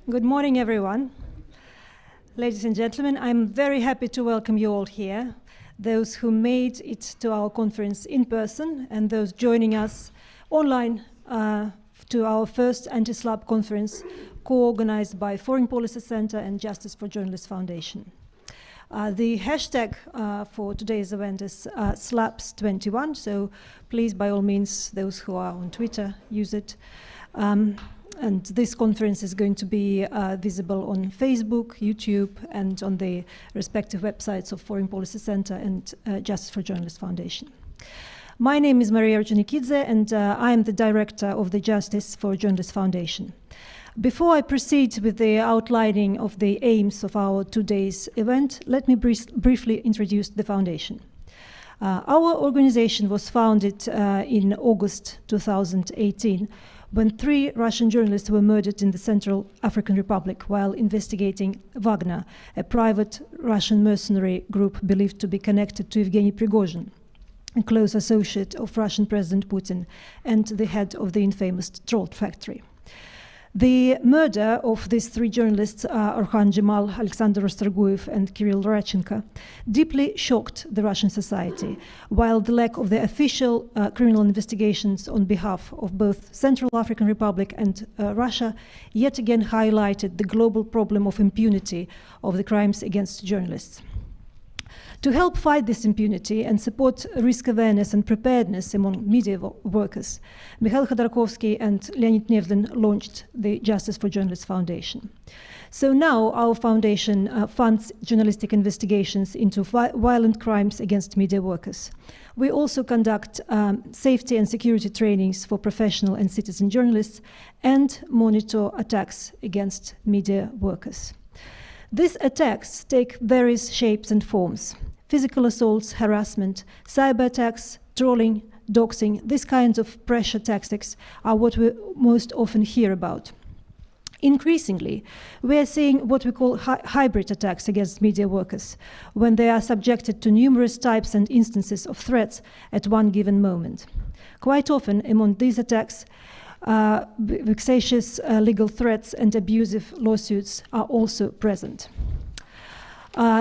Good morning, everyone. Ladies and gentlemen, I'm very happy to welcome you all here, those who made it to our conference in person and those joining us online to our first anti-SLAPP conference co-organized by Foreign Policy Center and Justice for Journalists Foundation. The hashtag for today's event is SLAPPs21, so please, by all means, those who are on Twitter, use it. And this conference is going to be visible on Facebook, YouTube, and on the respective websites of Foreign Policy Center and Justice for Journalists Foundation. My name is Maria Ordzhonikidze, and I am the director of the Justice for Journalists Foundation. Before I proceed with the outlining of the aims of our today's event, let me briefly introduce the foundation. Our organization was founded in August 2018 when 3 Russian journalists were murdered in the Central African Republic while investigating Wagner, a private Russian mercenary group believed to be connected to Evgeny Prigozhin, a close associate of Russian President Putin and the head of the infamous troll factory. The murder of these 3 journalists, Orhan Jamal, Alexander Ostroguev, and Kirill Radchenko, deeply shocked the Russian society, while the lack of the official criminal investigations on behalf of both Central African Republic and Russia yet again highlighted the global problem of impunity of the crimes against journalists. To help fight this impunity and support risk awareness and preparedness among media workers, Mikhail Khodorkovsky and Leonid Nevlin launched the Justice for Journalists Foundation. So now our foundation funds journalistic investigations into violent crimes against media workers. We also conduct safety and security trainings for professional and citizen journalists and monitor attacks against media workers. These attacks take various shapes and forms: physical assaults, harassment, cyber attacks, trolling, doxing. These kinds of pressure tactics are what we most often hear about. Increasingly, we are seeing what we call hybrid attacks against media workers, when they are subjected to numerous types and instances of threats at one given moment. Quite often, among these attacks, vexatious legal threats and abusive lawsuits are also present.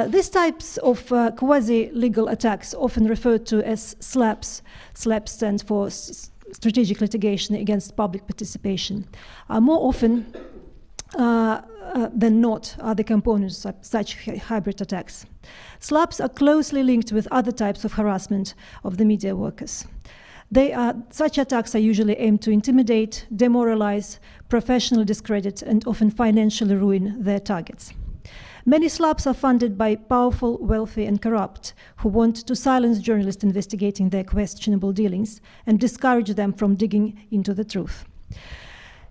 These types of quasi-legal attacks, often referred to as SLAPPs, SLAPP stands for Strategic Litigation Against Public Participation, are more often than not are the components of such hybrid attacks. SLAPPs are closely linked with other types of harassment of the media workers. Such attacks are usually aimed to intimidate, demoralize, professionally discredit, and often financially ruin their targets. Many SLAPPs are funded by powerful, wealthy, and corrupt who want to silence journalists investigating their questionable dealings and discourage them from digging into the truth.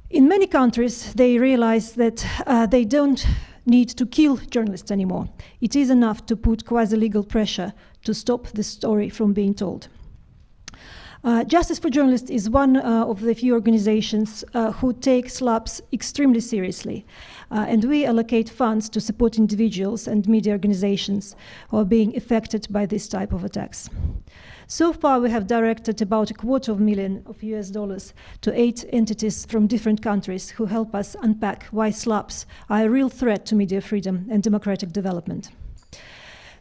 In many countries, they realize that they don't need to kill journalists anymore. It is enough to put quasi-legal pressure to stop the story from being told. Justice for Journalists is one of the few organizations who take SLAPPs extremely seriously, and we allocate funds to support individuals and media organizations who are being affected by this type of attacks. So far, we have directed about $250,000 to 8 entities from different countries who help us unpack why SLAPPs are a real threat to media freedom and democratic development.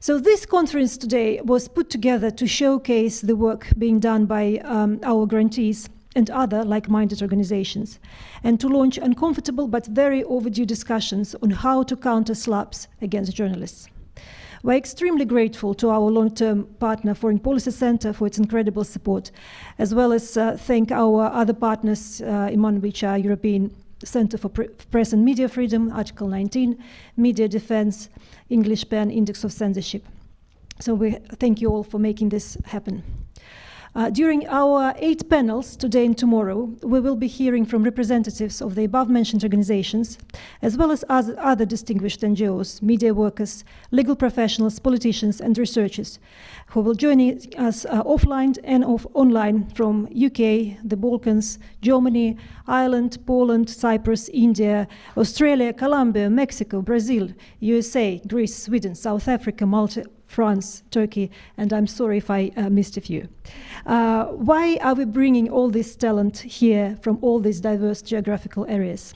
So this conference today was put together to showcase the work being done by our grantees and other like-minded organizations, and to launch uncomfortable but very overdue discussions on how to counter SLAPPs against journalists. We're extremely grateful to our long-term partner, Foreign Policy Center, for its incredible support, as well as thank our other partners, among which are European Center for Press and Media Freedom, Article 19, Media Defense, English PEN, Index of Censorship. So we thank you all for making this happen. During our 8 panels today and tomorrow, we will be hearing from representatives of the above-mentioned organizations, as well as other distinguished NGOs, media workers, legal professionals, politicians, and researchers, who will join us offline and online from UK, the Balkans, Germany, Ireland, Poland, Cyprus, India, Australia, Colombia, Mexico, Brazil, USA, Greece, Sweden, South Africa, Malta, France, Turkey, and I'm sorry if I missed a few. Why are we bringing all this talent here from all these diverse geographical areas?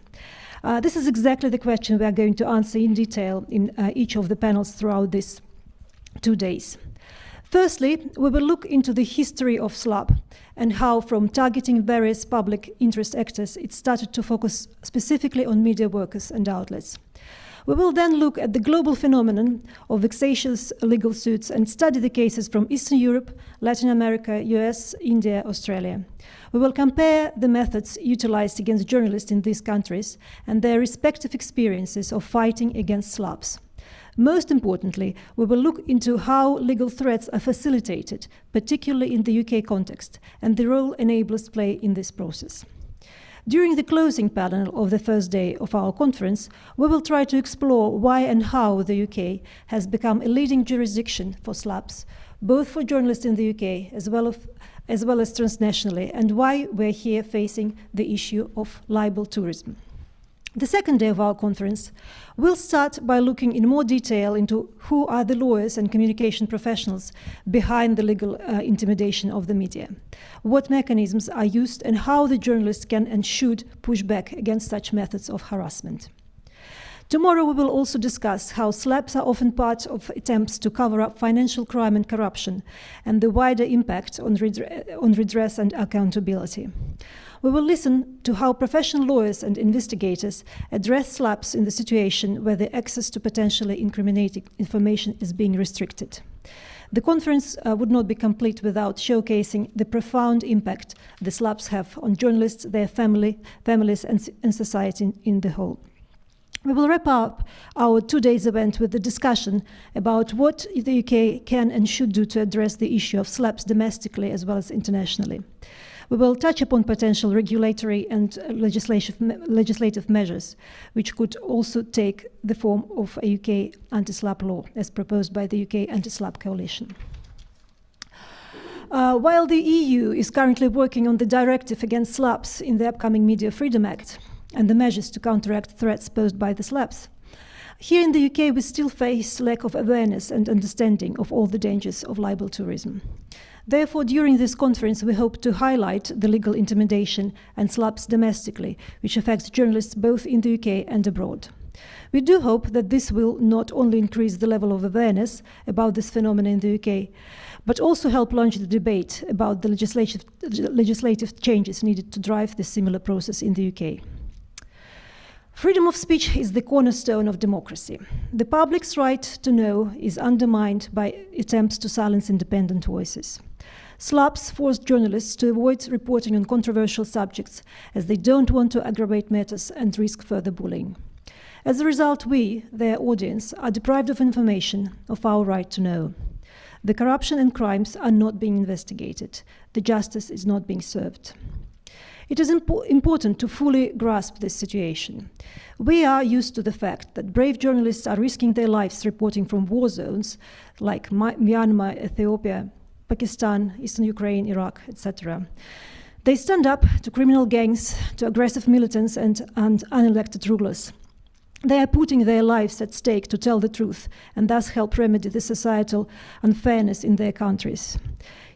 This is exactly the question we are going to answer in detail in each of the panels throughout these 2 days. Firstly, we will look into the history of SLAPP and how, from targeting various public interest actors, it started to focus specifically on media workers and outlets. We will then look at the global phenomenon of vexatious legal suits and study the cases from Eastern Europe, Latin America, US, India, Australia. We will compare the methods utilized against journalists in these countries and their respective experiences of fighting against SLAPPs. Most importantly, we will look into how legal threats are facilitated, particularly in the UK context, and the role enablers play in this process. During the closing panel of the first day of our conference, we will try to explore why and how the UK has become a leading jurisdiction for SLAPPs, both for journalists in the UK as well as transnationally, and why we're here facing the issue of libel tourism. The second day of our conference, we'll start by looking in more detail into who are the lawyers and communication professionals behind the legal intimidation of the media, what mechanisms are used, and how the journalists can and should push back against such methods of harassment. Tomorrow we will also discuss how SLAPPs are often part of attempts to cover up financial crime and corruption and the wider impact on redress and accountability. We will listen to how professional lawyers and investigators address SLAPPs in the situation where the access to potentially incriminating information is being restricted. The conference would not be complete without showcasing the profound impact the SLAPPs have on journalists, their families, and society in the whole. We will wrap up our 2 days event with a discussion about what the UK can and should do to address the issue of SLAPPs domestically as well as internationally. We will touch upon potential regulatory and legislative measures, which could also take the form of a UK anti-SLAPP law, as proposed by the UK Anti-SLAPP Coalition. While the EU is currently working on the directive against SLAPPs in the upcoming Media Freedom Act and the measures to counteract threats posed by the SLAPPs, here in the UK we still face lack of awareness and understanding of all the dangers of libel tourism. Therefore, during this conference, we hope to highlight the legal intimidation and SLAPPs domestically, which affects journalists both in the UK and abroad. We do hope that this will not only increase the level of awareness about this phenomenon in the UK, but also help launch the debate about the legislative changes needed to drive this similar process in the UK. Freedom of speech is the cornerstone of democracy. The public's right to know is undermined by attempts to silence independent voices. SLAPPs force journalists to avoid reporting on controversial subjects as they don't want to aggravate matters and risk further bullying. As a result, we, their audience, are deprived of information, of our right to know. The corruption and crimes are not being investigated. The justice is not being served. It is important to fully grasp this situation. We are used to the fact that brave journalists are risking their lives reporting from war zones like Myanmar, Ethiopia, Pakistan, Eastern Ukraine, Iraq, etc. They stand up to criminal gangs, to aggressive militants and unelected rulers. They are putting their lives at stake to tell the truth and thus help remedy the societal unfairness in their countries.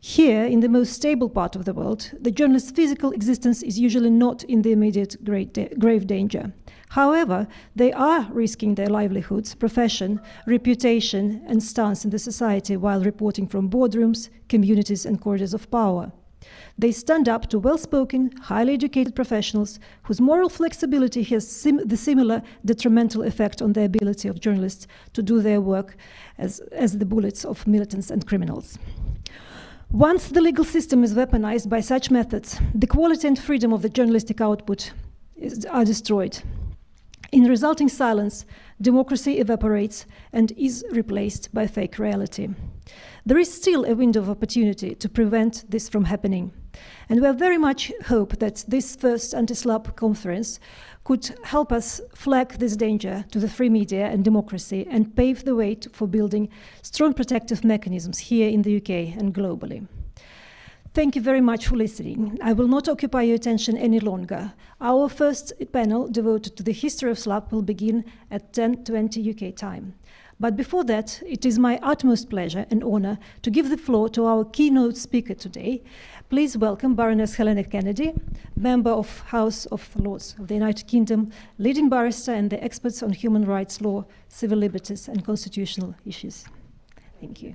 Here, in the most stable part of the world, the journalist's physical existence is usually not in the immediate grave danger. However, they are risking their livelihoods, profession, reputation, and stance in the society while reporting from boardrooms, communities, and corridors of power. They stand up to well-spoken, highly educated professionals whose moral flexibility has the similar detrimental effect on the ability of journalists to do their work as the bullets of militants and criminals. Once the legal system is weaponized by such methods, the quality and freedom of the journalistic output are destroyed. In resulting silence, democracy evaporates and is replaced by fake reality. There is still a window of opportunity to prevent this from happening, and we very much hope that this first anti-SLAPP conference could help us flag this danger to the free media and democracy and pave the way for building strong protective mechanisms here in the UK and globally. Thank you very much for listening. I will not occupy your attention any longer. Our first panel devoted to the history of SLAPP will begin at 10:20 UK time. But before that, it is my utmost pleasure and honor to give the floor to our keynote speaker today. Please welcome Baroness Helena Kennedy, member of House of Lords of the United Kingdom, leading barrister and the experts on human rights law, civil liberties, and constitutional issues. Thank you.